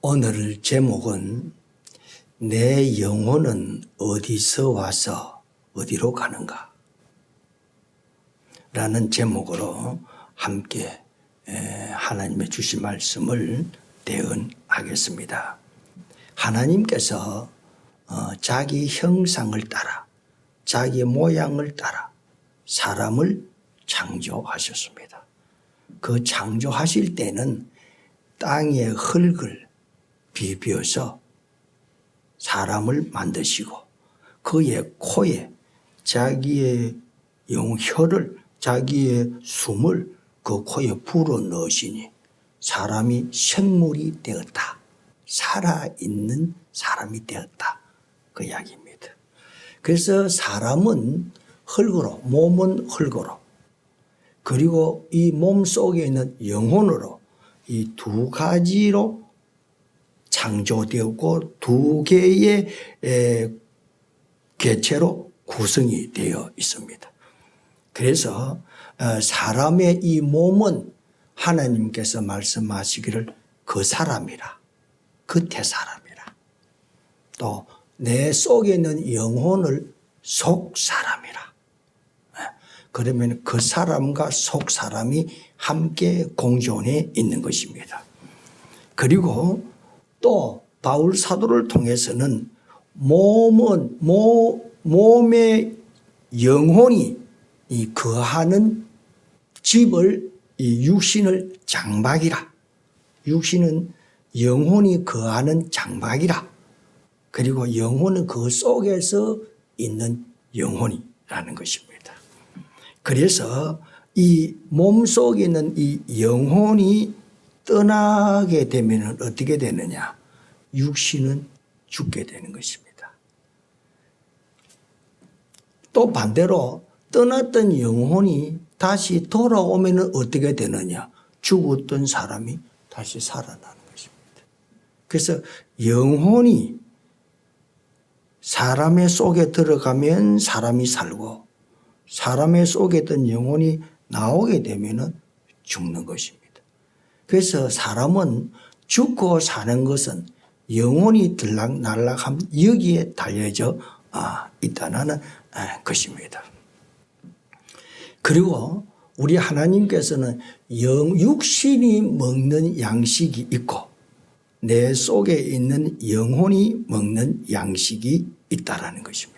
오늘 제목은 내 영혼은 어디서 와서 어디로 가는가 라는 제목으로 함께 하나님의 주신 말씀을 대언하겠습니다. 하나님께서 자기 형상을 따라 자기 모양을 따라 사람을 창조하셨습니다. 그 창조하실 때는 땅의 흙을 비벼서 사람을 만드시고 그의 코에 자기의 혀를 자기의 숨을 그 코에 불어 넣으시니 사람이 생물이 되었다. 살아있는 사람이 되었다. 그 이야기입니다. 그래서 사람은 흙으로, 몸은 흙으로, 그리고 이 몸 속에 있는 영혼으로 이 두 가지로 창조되었고 두 개의 개체로 구성이 되어 있습니다. 그래서 사람의 이 몸은 하나님께서 말씀하시기를 그 사람이라, 그태 사람이라. 또 내 속에 있는 영혼을 속 사람이라. 그러면 그 사람과 속 사람이 함께 공존해 있는 것입니다. 그리고 또 바울 사도를 통해서는 몸의 영혼이 이 거하는 집을 이 육신을 장막이라. 육신은 영혼이 거하는 장막이라. 그리고 영혼은 그 속에서 있는 영혼이라는 것입니다. 그래서 이 몸 속에 있는 이 영혼이 떠나게 되면 어떻게 되느냐? 육신은 죽게 되는 것입니다. 또 반대로 떠났던 영혼이 다시 돌아오면 어떻게 되느냐? 죽었던 사람이 다시 살아나는 것입니다. 그래서 영혼이 사람의 속에 들어가면 사람이 살고 사람의 속에 있던 영혼이 나오게 되면 죽는 것입니다. 그래서 사람은 죽고 사는 것은 영혼이 들락날락함 여기에 달려져 있다는 것입니다. 그리고 우리 하나님께서는 육신이 먹는 양식이 있고 내 속에 있는 영혼이 먹는 양식이 있다라는 것입니다.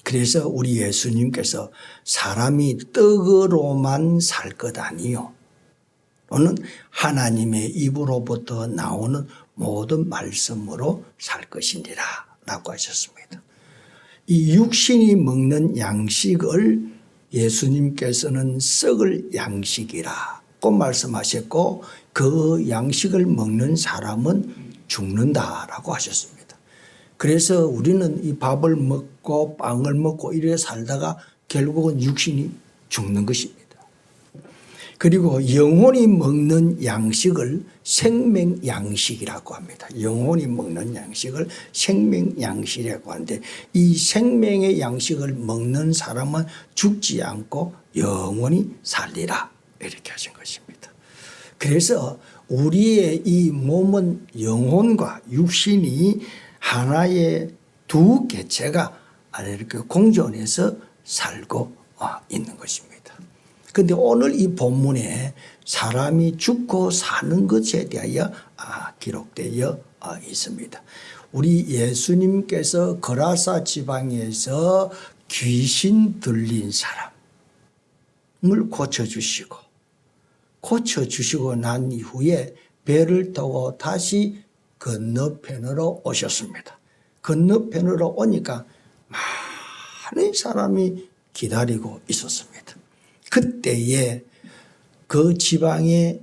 그래서 우리 예수님께서 사람이 떡으로만 살 것 아니요 또는 하나님의 입으로부터 나오는 모든 말씀으로 살 것이니라 라고 하셨습니다. 이 육신이 먹는 양식을 예수님께서는 썩을 양식이라고 말씀하셨고 그 양식을 먹는 사람은 죽는다라고 하셨습니다. 그래서 우리는 이 밥을 먹고 빵을 먹고 이래 살다가 결국은 육신이 죽는 것입니다. 그리고 영혼이 먹는 양식을 생명양식이라고 합니다. 영혼이 먹는 양식을 생명양식이라고 하는데 이 생명의 양식을 먹는 사람은 죽지 않고 영원히 살리라 이렇게 하신 것입니다. 그래서 우리의 이 몸은 영혼과 육신이 하나의 두 개체가 이렇게 공존해서 살고 있는 것입니다. 그런데 오늘 이 본문에 사람이 죽고 사는 것에 대하여 기록되어 있습니다. 우리 예수님께서 거라사 지방에서 귀신 들린 사람을 고쳐주시고 난 이후에 배를 타고 다시 건너편으로 오셨습니다. 건너편으로 오니까 많은 사람이 기다리고 있었습니다. 그때에 그 지방의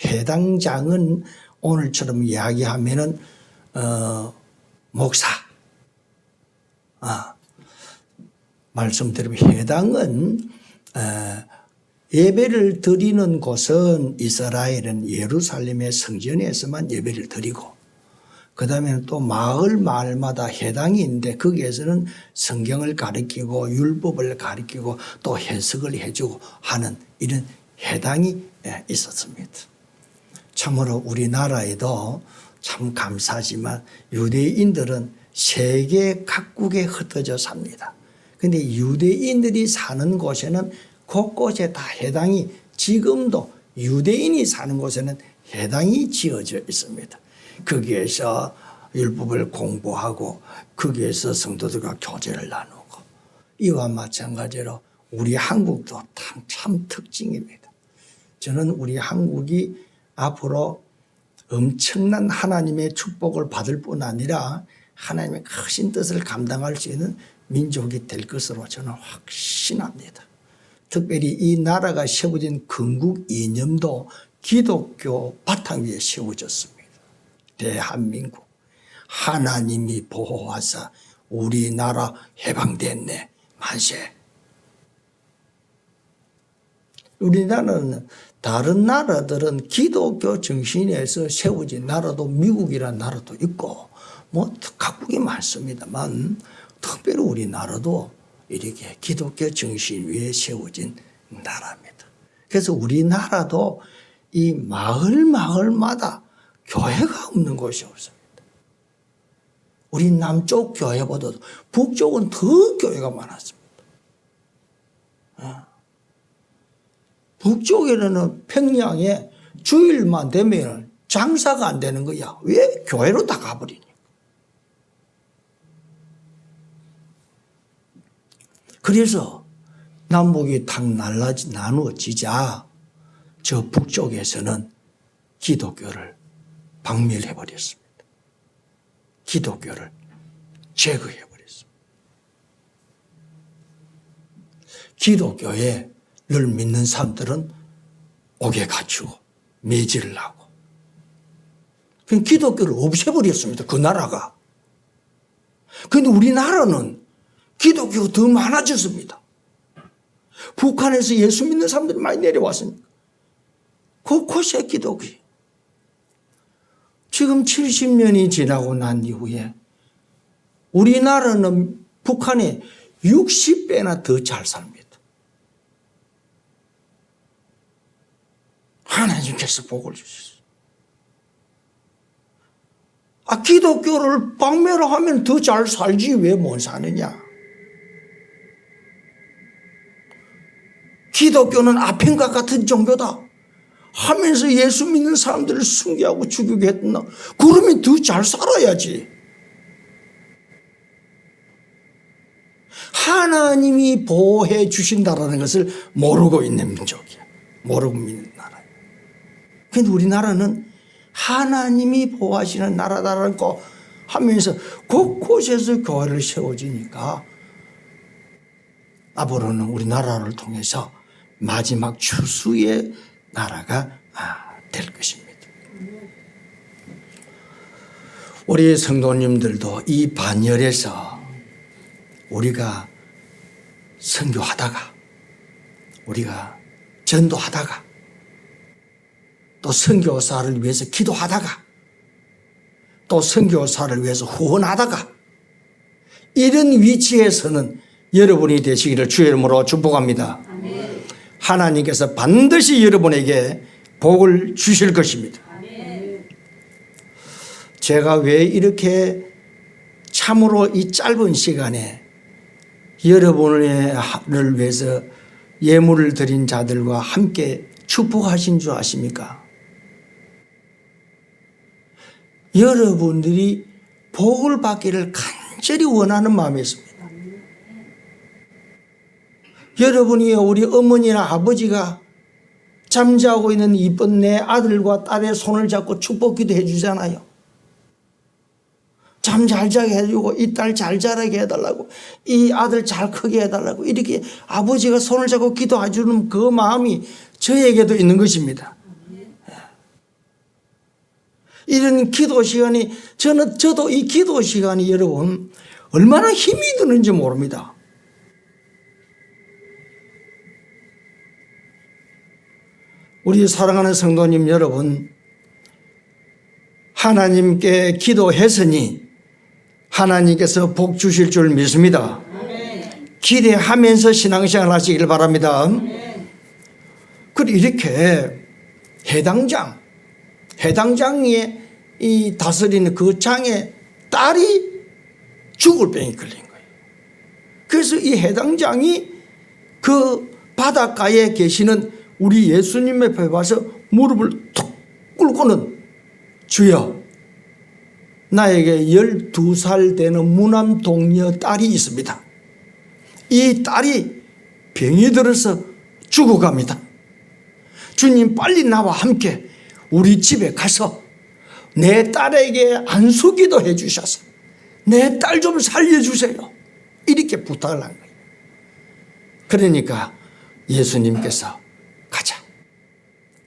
회당장은 오늘처럼 이야기하면은 목사 말씀드리면 회당은 예배를 드리는 곳은 이스라엘은 예루살렘의 성전에서만 예배를 드리고 그 다음에는 또 마을마다 회당이 있는데 거기에서는 성경을 가르치고 율법을 가르치고 또 해석을 해주고 하는 이런 회당이 있었습니다. 참으로 우리나라에도 참 감사하지만 유대인들은 세계 각국에 흩어져 삽니다. 그런데 유대인들이 사는 곳에는 곳곳에 다 해당이, 지금도 유대인이 사는 곳에는 해당이 지어져 있습니다. 거기에서 율법을 공부하고 거기에서 성도들과 교제를 나누고, 이와 마찬가지로 우리 한국도 참 특징입니다. 저는 우리 한국이 앞으로 엄청난 하나님의 축복을 받을 뿐 아니라 하나님의 크신 뜻을 감당할 수 있는 민족이 될 것으로 저는 확신합니다. 특별히 이 나라가 세워진 건국 이념도 기독교 바탕 위에 세워졌습니다. 대한민국 하나님이 보호하사 우리나라 해방됐네 만세. 우리나라는 다른 나라들은 기독교 정신에서 세워진 나라도 미국이라는 나라도 있고 뭐 각국이 많습니다만, 특별히 우리나라도 이렇게 기독교 정신 위에 세워진 나라입니다. 그래서 우리나라도 이 마을마다 교회가 없는 곳이 없습니다. 우리 남쪽 교회보다도 북쪽은 더 교회가 많았습니다. 북쪽에는 평양에 주일만 되면 장사가 안 되는 거야. 왜? 교회로 다 가버리니까. 그래서 남북이 탁 나누어지자 저 북쪽에서는 기독교를 박멸해버렸습니다. 기독교를 제거해버렸습니다. 기독교에 를 믿는 사람들은 옥에 갇히고 매질을 하고, 그냥 기독교를 없애버렸습니다. 그 나라가. 그런데 우리나라는 기독교가 더 많아졌습니다. 북한에서 예수 믿는 사람들이 많이 내려왔으니까 곳곳에 기독교. 지금 70년이 지나고 난 이후에 우리나라는 북한에 60배나 더 잘 삽니다. 하나님께서 복을 주셨어요. 기독교를 박멸하면 더 잘 살지 왜 못 사느냐. 기독교는 아펜과 같은 종교다 하면서 예수 믿는 사람들을 순교하고 죽이게 했나? 그러면 더 잘 살아야지. 하나님이 보호해 주신다라는 것을 모르고 있는 민족이야. 모르고 믿는 나라야. 그런데 우리나라는 하나님이 보호하시는 나라다라는 거 하면서 곳곳에서 교회를 세워지니까 앞으로는 우리나라를 통해서 마지막 추수의 나라가 될 것입니다. 우리 성도님들도 이 반열에서 우리가 선교하다가, 우리가 전도하다가, 또 선교사를 위해서 기도하다가, 또 선교사를 위해서 후원하다가, 이런 위치에서는 여러분이 되시기를 주의 이름으로 축복합니다. 아멘. 하나님께서 반드시 여러분에게 복을 주실 것입니다. 아멘. 제가 왜 이렇게 참으로 이 짧은 시간에 여러분을 위해서 예물을 드린 자들과 함께 축복하신 줄 아십니까? 여러분들이 복을 받기를 간절히 원하는 마음이 있습니다. 여러분이 우리 어머니나 아버지가 잠자고 있는 이쁜 내 아들과 딸의 손을 잡고 축복 기도해 주잖아요. 잠 잘 자게 해주고, 이 딸 잘 자라게 해달라고, 이 아들 잘 크게 해달라고, 이렇게 아버지가 손을 잡고 기도해 주는 그 마음이 저에게도 있는 것입니다. 이런 기도 시간이, 저도 이 기도 시간이 여러분 얼마나 힘이 드는지 모릅니다. 우리 사랑하는 성도님 여러분, 하나님께 기도했으니 하나님께서 복 주실 줄 믿습니다. 기대하면서 신앙생활 하시길 바랍니다. 그리고 이렇게 해당장, 해당장에 이 다스리는 그 장의 딸이 죽을 병이 걸린 거예요. 그래서 이 해당장이 그 바닷가에 계시는 우리 예수님 앞에 와서 무릎을 툭 꿇고는 주여, 나에게 12살 되는 무남 동녀 딸이 있습니다. 이 딸이 병이 들어서 죽어갑니다. 주님, 빨리 나와 함께 우리 집에 가서 내 딸에게 안수기도 해 주셔서 내 딸 좀 살려주세요. 이렇게 부탁을 한 거예요. 그러니까 예수님께서 가자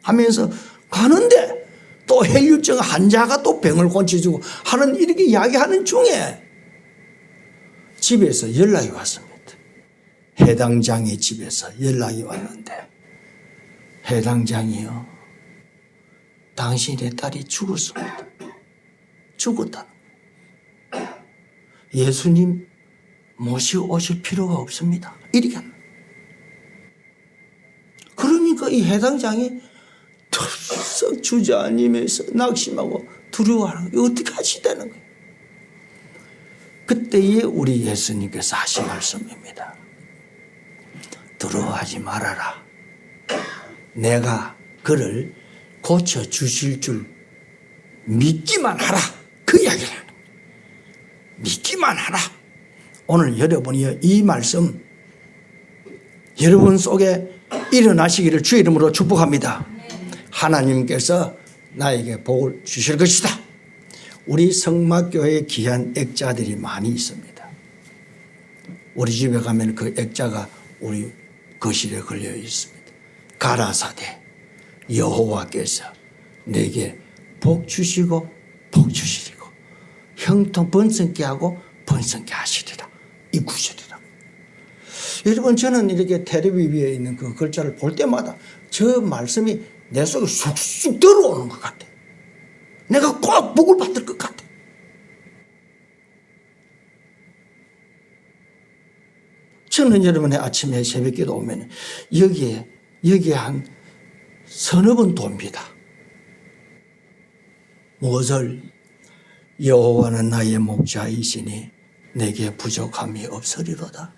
하면서 가는데 또 혈류증 환자가 또 병을 고쳐주고 하는 이렇게 이야기하는 중에 집에서 연락이 왔습니다. 해당장의 집에서 연락이 왔는데, 해당장이요, 당신의 딸이 죽었습니다. 죽었다는 거예요. 예수님 모시고 오실 필요가 없습니다. 이렇게 합니다. 그러니까 이 해당장이 털썩 주저앉으면서 낙심하고 두려워하는 거예요. 어떻게 하시다는 거예요. 그때에 우리 예수님께서 하신 말씀입니다. 두려워하지 말아라. 내가 그를 고쳐주실 줄 믿기만 하라. 그 이야기를 하는 거예요. 믿기만 하라. 오늘 여러분이 이 말씀 여러분 속에 일어나시기를 주의 이름으로 축복합니다. 하나님께서 나에게 복을 주실 것이다. 우리 성막교회에 귀한 액자들이 많이 있습니다. 우리 집에 가면 그 액자가 우리 거실에 걸려 있습니다. 가라사대 여호와께서 내게 복 주시고 복 주시리고 형통 번성케 하고 번성케 하시리라. 이 구절이다. 여러분, 저는 이렇게 텔레비 위에 있는 그 글자를 볼 때마다 저 말씀이 내 속에 쑥쑥 들어오는 것 같아. 내가 꼭 복을 받을 것 같아. 저는 여러분의 아침에 새벽기도 오면 여기에 한 서너 번 돕니다. 무엇을? 여호와는 나의 목자이시니 내게 부족함이 없으리로다.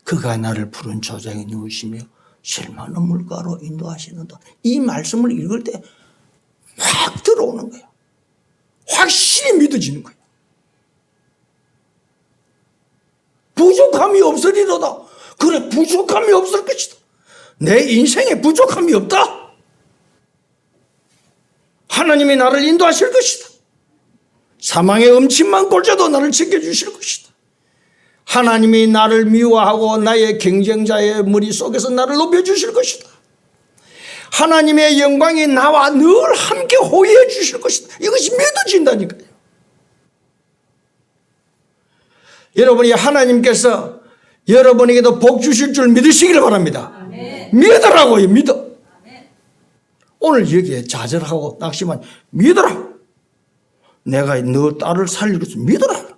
그가 나를 푸른 초장에 누우시며 쉴만한 물가로 인도하시는다. 이 말씀을 읽을 때 확 들어오는 거예요. 확실히 믿어지는 거예요. 부족함이 없으리로다. 그래, 부족함이 없을 것이다. 내 인생에 부족함이 없다. 하나님이 나를 인도하실 것이다. 사망의 음침만 꼴져도 나를 지켜주실 것이다. 하나님이 나를 미워하고 나의 경쟁자의 머리 속에서 나를 높여주실 것이다. 하나님의 영광이 나와 늘 함께 호의해 주실 것이다. 이것이 믿어진다니까요. 여러분이 하나님께서 여러분에게도 복 주실 줄 믿으시기를 바랍니다. 아멘. 믿으라고요. 믿어. 아멘. 오늘 여기에 좌절하고 낙심한 믿어라. 내가 너 딸을 살릴 것을 믿어라.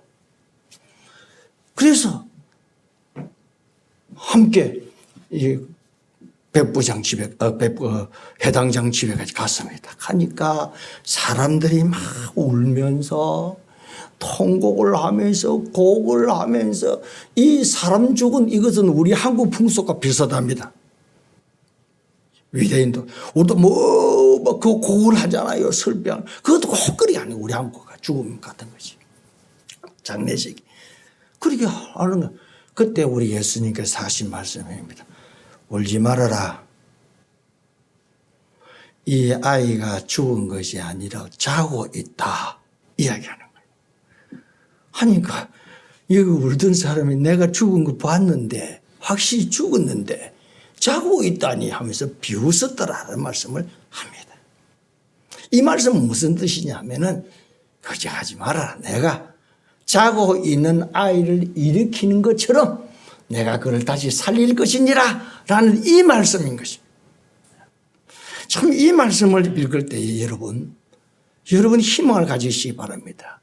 그래서 함께 이 백부장 집에 해당장 집에까지 갔습니다. 가니까 사람들이 막 울면서 통곡을 하면서 곡을 하면서, 이 사람 죽은 이것은 우리 한국 풍속과 비슷합니다. 유대인도 우리도 그 곡을 하잖아요. 설병. 그것도 곡거리 아니고 우리 한국과 죽음 같은 거지. 장례식. 그렇게 하는 거. 그때 우리 예수님께서 하신 말씀입니다. 울지 말아라. 이 아이가 죽은 것이 아니라 자고 있다. 이야기하는 거예요. 하니까 여기 울던 사람이 내가 죽은 거 봤는데, 확실히 죽었는데 자고 있다니 하면서 비웃었더라는 말씀을 합니다. 이 말씀은 무슨 뜻이냐 하면은, 걱정하지 마라. 내가 자고 있는 아이를 일으키는 것처럼 내가 그를 다시 살릴 것이니라 라는 이 말씀인 것입니다. 참, 이 말씀을 읽을 때 여러분 희망을 가지시기 바랍니다.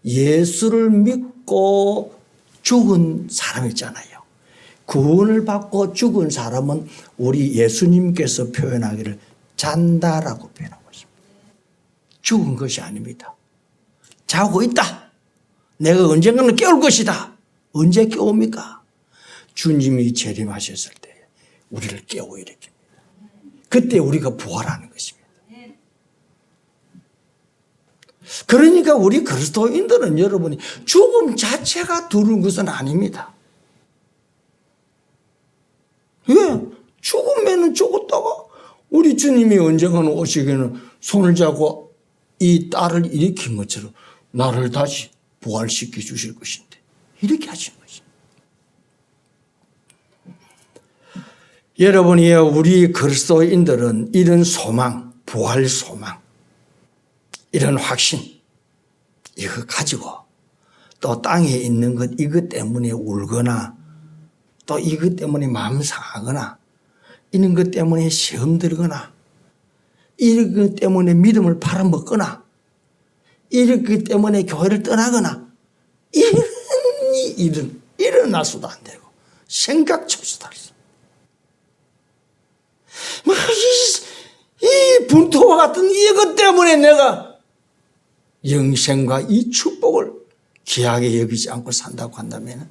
예수를 믿고 죽은 사람 있잖아요. 구원을 받고 죽은 사람은 우리 예수님께서 표현하기를 잔다라고 표현하고 있습니다. 죽은 것이 아닙니다. 자고 있다. 내가 언젠가는 깨울 것이다. 언제 깨웁니까? 주님이 재림하셨을 때 우리를 깨워 일으킵니다. 그때 우리가 부활하는 것입니다. 그러니까 우리 그리스도인들은 여러분이 죽음 자체가 두려운 것은 아닙니다. 왜? 죽으면 죽었다가 우리 주님이 언젠가는 오시기에는 손을 잡고 이 딸을 일으킨 것처럼 나를 다시 부활시켜 주실 것인데 이렇게 하신 것입니다. 여러분이 우리 그리스도인들은 이런 소망, 부활 소망, 이런 확신 이거 가지고 또 땅에 있는 것 이것 때문에 울거나 또 이것 때문에 마음 상하거나 이런 것 때문에 시험 들거나 이런 것 때문에 믿음을 팔아먹거나 이런 것 때문에 교회를 떠나거나 이런 일은 일어나서도 안 되고 생각조차도 안 돼. 이 분토와 같은 이것 때문에 내가 영생과 이 축복을 귀하게 여기지 않고 산다고 한다면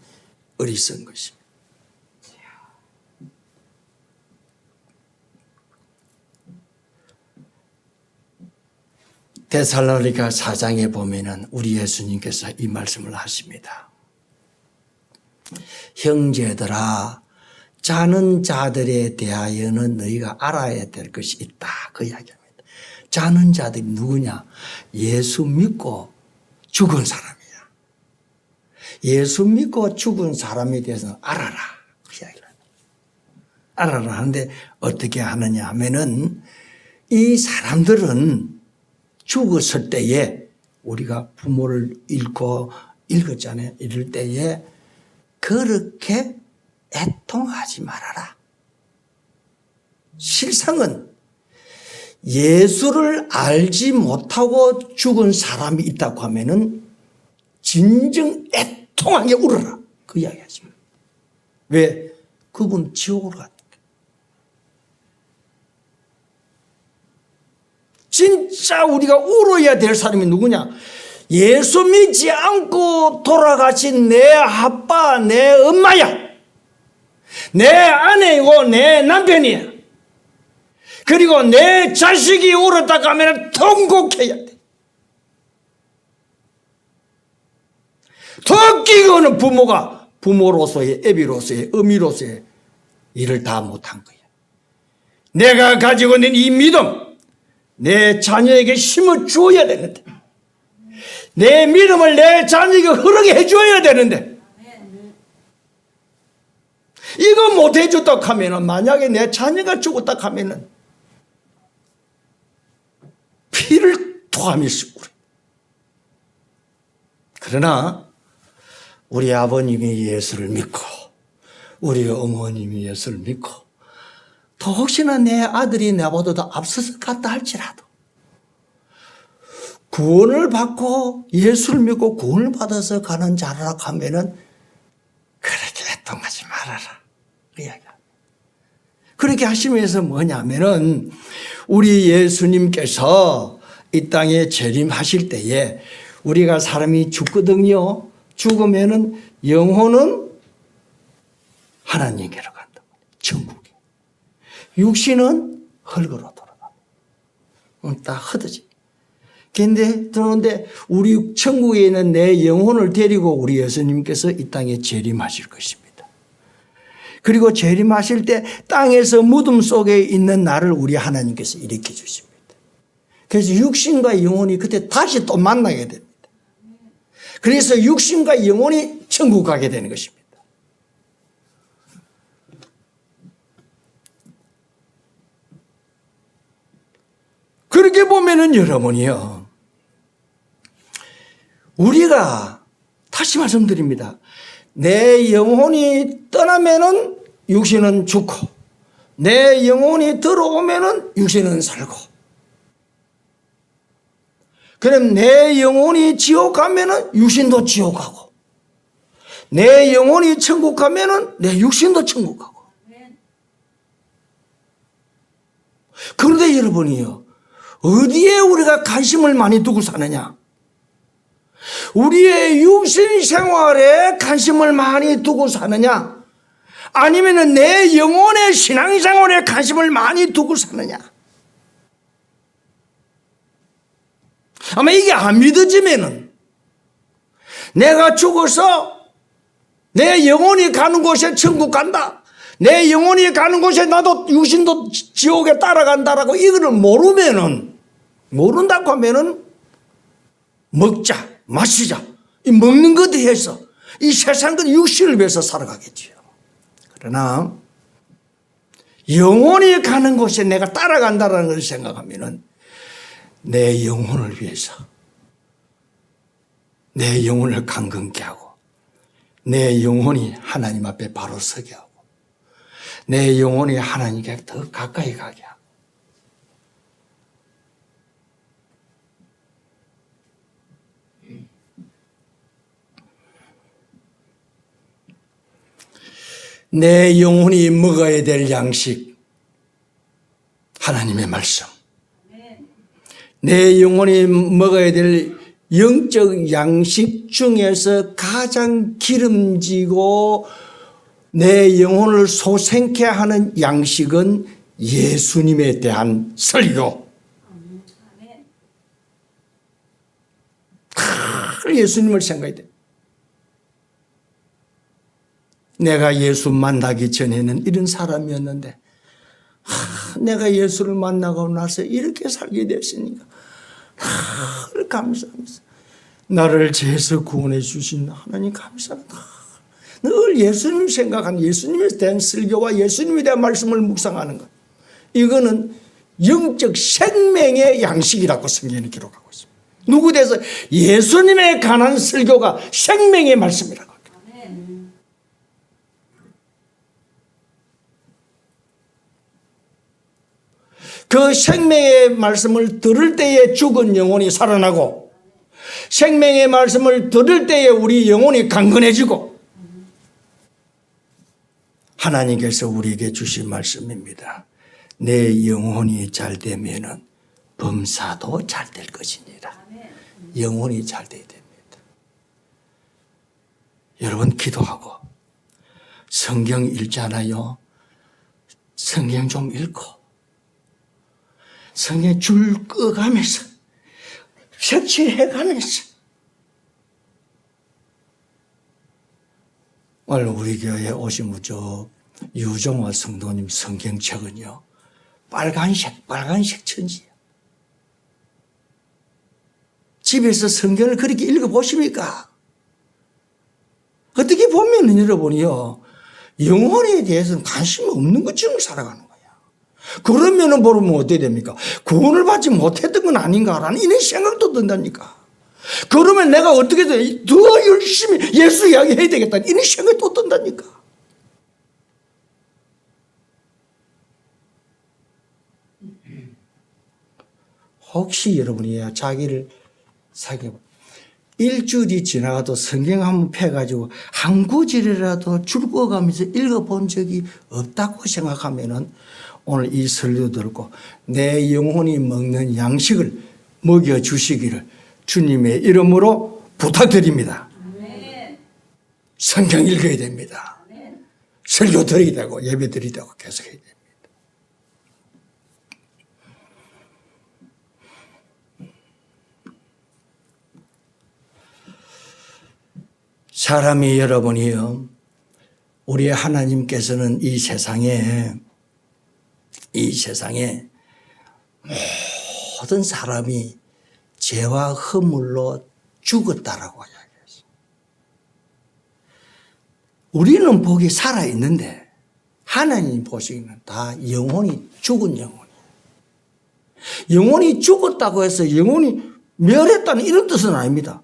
어리석은 것입니다. 데살로니가 4장에 보면은 우리 예수님께서 이 말씀을 하십니다. 형제들아, 자는 자들에 대하여는 너희가 알아야 될 것이 있다. 그 이야기입니다. 자는 자들이 누구냐? 예수 믿고 죽은 사람이야. 예수 믿고 죽은 사람에 대해서는 알아라. 그 이야기를 합니다. 알아라 하는데 어떻게 하느냐 하면은 이 사람들은 죽었을 때에 우리가 부모를 잃고 읽었잖아요. 이럴 때에 그렇게 애통하지 말아라. 실상은 예수를 알지 못하고 죽은 사람이 있다고 하면은 진정 애통하게 울어라. 그 이야기 하십니다. 왜? 그분 지옥으로 갔다. 진짜 우리가 울어야 될 사람이 누구냐? 예수 믿지 않고 돌아가신 내 아빠, 내 엄마야. 내 아내이고 내 남편이야. 그리고 내 자식이 울었다고 하면 통곡해야 돼. 더 끼고는 부모가 부모로서의 애비로서의 어미로서의 일을 다 못한 거야. 내가 가지고 있는 이 믿음 내 자녀에게 심어 주어야 되는데 내 믿음을 내 자녀에게 흐르게 해줘야 되는데 이거 못 해줬다 하면은 만약에 내 자녀가 죽었다 하면은 피를 토하면서 울어. 그러나 우리 아버님이 예수를 믿고 우리 어머님이 예수를 믿고 더 혹시나 내 아들이 나보다 앞서서 갔다 할지라도 구원을 받고 예수를 믿고 구원을 받아서 가는 자라 하면은 그렇게 애통하지 말아라. 그 이야기야. 그렇게 하시면서 뭐냐면은 우리 예수님께서 이 땅에 재림하실 때에 우리가 사람이 죽거든요. 죽으면은 영혼은 하나님께로 간다. 천국에. 육신은 흙으로 돌아간다. 다 흩어지. 그런데 우리 천국에 있는 내 영혼을 데리고 우리 예수님께서 이 땅에 재림하실 것입니다. 그리고 재림하실 때 땅에서 무덤 속에 있는 나를 우리 하나님께서 일으켜 주십니다. 그래서 육신과 영혼이 그때 다시 또 만나게 됩니다. 그래서 육신과 영혼이 천국 가게 되는 것입니다. 그렇게 보면은 여러분이요. 우리가 다시 말씀드립니다. 내 영혼이 떠나면은 육신은 죽고 내 영혼이 들어오면은 육신은 살고 그럼 내 영혼이 지옥 가면은 육신도 지옥 가고 내 영혼이 천국 가면은 내 육신도 천국 가고 그런데 여러분이요. 어디에 우리가 관심을 많이 두고 사느냐? 우리의 육신 생활에 관심을 많이 두고 사느냐? 아니면 내 영혼의 신앙생활에 관심을 많이 두고 사느냐? 아마 이게 안 믿어지면은 내가 죽어서 내 영혼이 가는 곳에 천국 간다. 내 영혼이 가는 곳에 나도 육신도 지옥에 따라간다라고 이거를 모른다고 하면은 먹자, 마시자, 이 먹는 것 대해서 이 세상 것 육신을 위해서 살아가겠지요. 그러나 영혼이 가는 곳에 내가 따라간다라는 걸 생각하면은 내 영혼을 위해서 내 영혼을 강건케 하고 내 영혼이 하나님 앞에 바로 서게 하고 내 영혼이 하나님께 더 가까이 가게 하고 내 영혼이 먹어야 될 양식 하나님의 말씀, 내 영혼이 먹어야 될 영적 양식 중에서 가장 기름지고 내 영혼을 소생케 하는 양식은 예수님에 대한 설교. 예수님을 생각해야 돼. 내가 예수 만나기 전에는 이런 사람이었는데 내가 예수를 만나고 나서 이렇게 살게 됐으니까 감사합니다. 나를 죄에서 구원해 주신 하나님 감사합니다. 늘 예수님 생각하는 예수님에 대한 설교와 예수님에 대한 말씀을 묵상하는 것. 이거는 영적 생명의 양식이라고 성경에 기록하고 있습니다. 누구 대해서 예수님에 관한 설교가 생명의 말씀이라고 합니다. 그 생명의 말씀을 들을 때에 죽은 영혼이 살아나고 생명의 말씀을 들을 때에 우리 영혼이 강건해지고 하나님께서 우리에게 주신 말씀입니다. 내 영혼이 잘 되면은 범사도 잘 될 것이니라. 영혼이 잘 돼야 됩니다. 여러분 기도하고 성경 읽잖아요. 성경 좀 읽고 성경 줄 꺼가면서 색칠해가면서 오늘 우리 교회에 오신 유종화 성도님 성경책은요 빨간색 천지예요. 집에서 성경을 그렇게 읽어보십니까? 어떻게 보면 여러분이요 영혼에 대해서는 관심이 없는 것처럼 살아가는 거예요. 그러면은 모르면 어떻게 됩니까? 구원을 받지 못했던 건 아닌가라는 이런 생각도 든다니까. 그러면 내가 어떻게 돼? 더 열심히 예수 이야기해야 되겠다. 이런 생각이 또 든다니까. 혹시 여러분이 자기를 사귀어 일주일이 지나가도 성경 한번 펴가지고 한 구절이라도 줄 꺼가면서 읽어본 적이 없다고 생각하면은 오늘 이 설교 듣고 내 영혼이 먹는 양식을 먹여주시기를 주님의 이름으로 부탁드립니다. 성경 읽어야 됩니다. 설교 드려야 되고 예배 드려야 되고 계속 해야 됩니다. 사람이 여러분이요 우리 하나님께서는 이 세상에 모든 사람이 죄와 허물로 죽었다라고 이야기했어요. 우리는 보기 살아있는데 하나님 보시기는 다 영혼이 죽은 영혼이에요. 영혼이 죽었다고 해서 영혼이 멸했다는 이런 뜻은 아닙니다.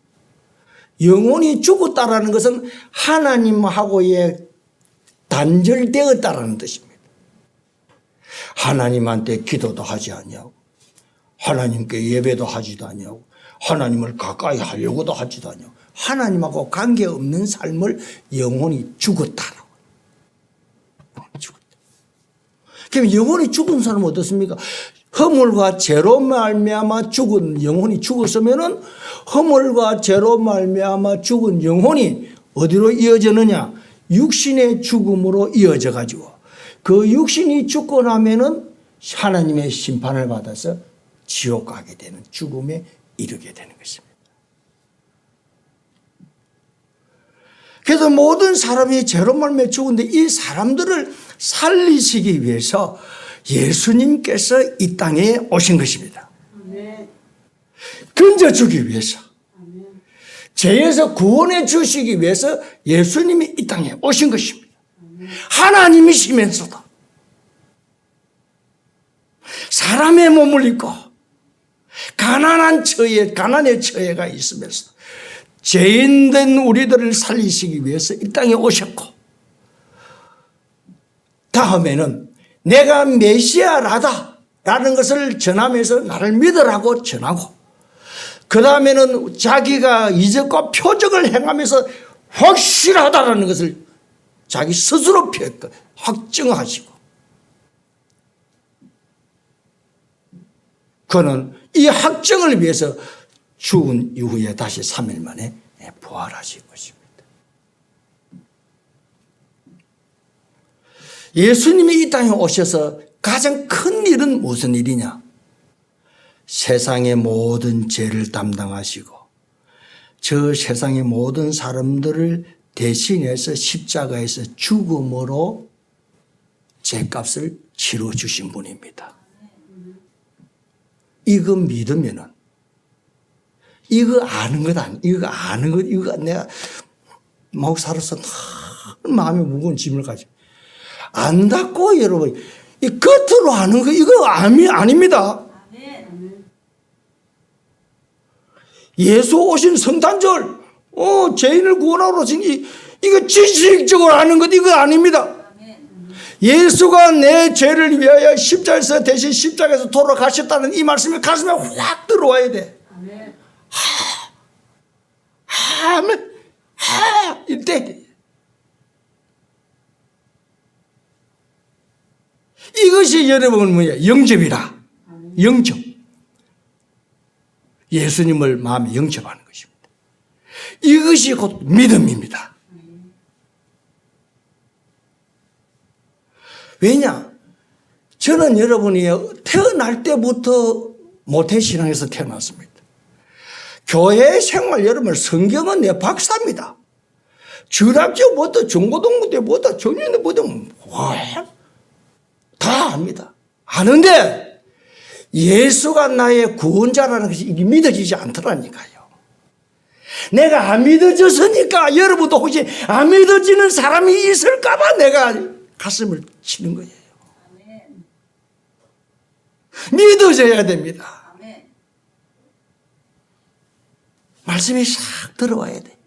영혼이 죽었다라는 것은 하나님하고의 단절되었다라는 뜻입니다. 하나님한테 기도도 하지 않냐고 하나님께 예배도 하지도 않냐고 하나님을 가까이 하려고도 하지도 않냐고 하나님하고 관계없는 삶을 영혼이 죽었다라고. 죽었다. 그럼 영혼이 죽은 사람은 어떻습니까? 허물과 죄로 말미암아 죽은 영혼이 죽었으면은 허물과 죄로 말미암아 죽은 영혼이 어디로 이어지느냐? 육신의 죽음으로 이어져 가지고 그 육신이 죽고 나면은 하나님의 심판을 받아서 지옥 가게 되는 죽음에 이르게 되는 것입니다. 그래서 모든 사람이 죄로 말미암아 죽은데 이 사람들을 살리시기 위해서 예수님께서 이 땅에 오신 것입니다. 건져주기 위해서, 죄에서 구원해 주시기 위해서 예수님이 이 땅에 오신 것입니다. 하나님이시면서도 사람의 몸을 입고 가난의 처해가 있으면서 죄인된 우리들을 살리시기 위해서 이 땅에 오셨고, 다음에는 내가 메시아라다 라는 것을 전하면서 나를 믿으라고 전하고, 그 다음에는 자기가 이적과 표적을 행하면서 확실하다라는 것을 자기 스스로 확증하시고, 그는 이 확증을 위해서 죽은 이후에 다시 3일 만에 부활하신 것입니다. 예수님이 이 땅에 오셔서 가장 큰 일은 무슨 일이냐? 세상의 모든 죄를 담당하시고 저 세상의 모든 사람들을 대신해서 십자가에서 죽음으로 죄값을 치러주신 분입니다. 이거 믿으면은, 이거 아는 것 아니, 이거 내가 목사로서 마음에 무거운 짐을 가지고 안다고 여러분, 이 겉으로 아는 거 이거 아닙니다. 예수 오신 성탄절, 죄인을 구원하러 오신 이거 지식적으로 아는 것 이거 아닙니다. 예수가 내 죄를 위하여 십자가에서 대신 십자가에서 돌아가셨다는 이 말씀이 가슴에 확 들어와야 돼. 이때 이것이 여러분 뭐야? 영접이라. 영접. 예수님을 마음에 영접하는 것입니다. 이것이 곧 믿음입니다. 왜냐? 저는 여러분이 태어날 때부터 모태신앙에서 태어났습니다. 교회 생활 여러분, 성경은 내 박사입니다. 주락교부터 중고등부 때부터 정년대 부터 다 압니다. 아는데 예수가 나의 구원자라는 것이 이게 믿어지지 않더라니까요. 내가 안 믿어졌으니까 여러분도 혹시 안 믿어지는 사람이 있을까봐 내가 가슴을 치는 거예요. 믿어져야 됩니다. 말씀이 싹 들어와야 돼.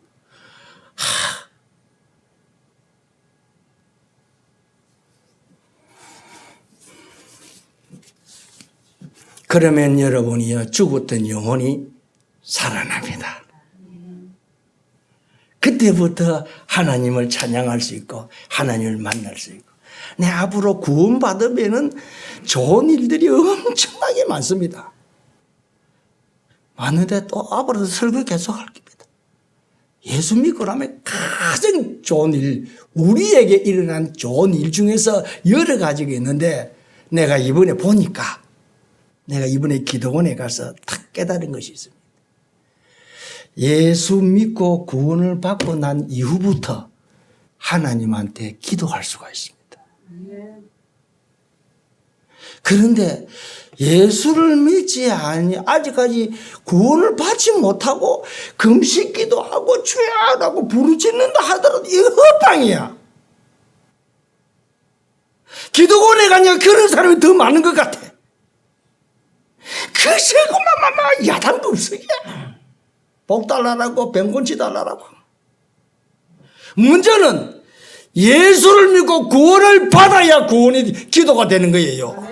그러면 여러분이요, 죽었던 영혼이 살아납니다. 그때부터 하나님을 찬양할 수 있고 하나님을 만날 수 있고, 내 앞으로 구원받으면은 좋은 일들이 엄청나게 많습니다. 많은데 또 앞으로도 설교 계속할 겁니다. 예수 믿고 나면 가장 좋은 일, 우리에게 일어난 좋은 일 중에서 여러 가지가 있는데, 내가 이번에 보니까, 내가 이번에 기도원에 가서 딱 깨달은 것이 있습니다. 예수 믿고 구원을 받고 난 이후부터 하나님한테 기도할 수가 있습니다. 그런데 예수를 믿지 않니 아직까지 구원을 받지 못하고 금식기도 하고 죄하고 부르짖는다 하더라도 이거 헛방이야. 기도원에 가니까 그런 사람이 더 많은 것 같아. 그새고만 야단급석이야. 복 달라라고 병곤치 달라라고. 문제는 예수를 믿고 구원을 받아야 구원이 기도가 되는 거예요.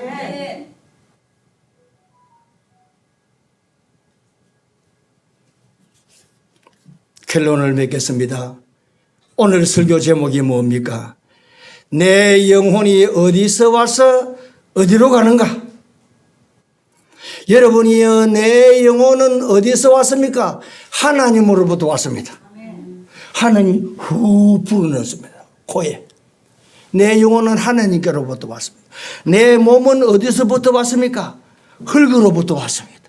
결론을 맺겠습니다. 오늘 설교 제목이 뭡니까? 내 영혼이 어디서 와서 어디로 가는가? 여러분이요, 내 영혼은 어디서 왔습니까? 하나님으로부터 왔습니다. 하나님 후 불어넣습니다. 코에. 내 영혼은 하나님께로부터 왔습니다. 내 몸은 어디서부터 왔습니까? 흙으로부터 왔습니다.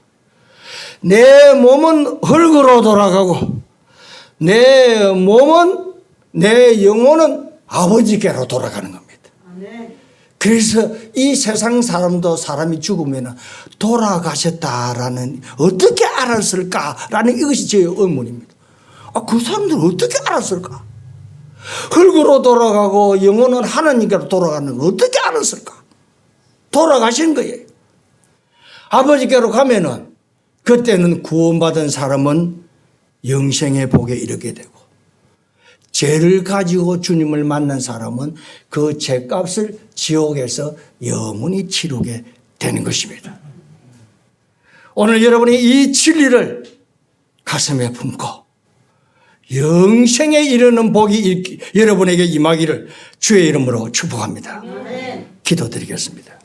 내 몸은 흙으로 돌아가고 내 몸은, 내 영혼은 아버지께로 돌아가는 겁니다. 그래서 이 세상 사람도 사람이 죽으면 돌아가셨다라는, 어떻게 알았을까라는 이것이 제 의문입니다. 그 사람들은 어떻게 알았을까? 흙으로 돌아가고 영혼은 하나님께로 돌아가는 걸 어떻게 알았을까? 돌아가신 거예요. 아버지께로 가면은 그때는 구원받은 사람은 영생의 복에 이르게 되고, 죄를 가지고 주님을 만난 사람은 그 죄값을 지옥에서 영원히 치르게 되는 것입니다. 오늘 여러분이 이 진리를 가슴에 품고 영생에 이르는 복이 여러분에게 임하기를 주의 이름으로 축복합니다. 기도드리겠습니다.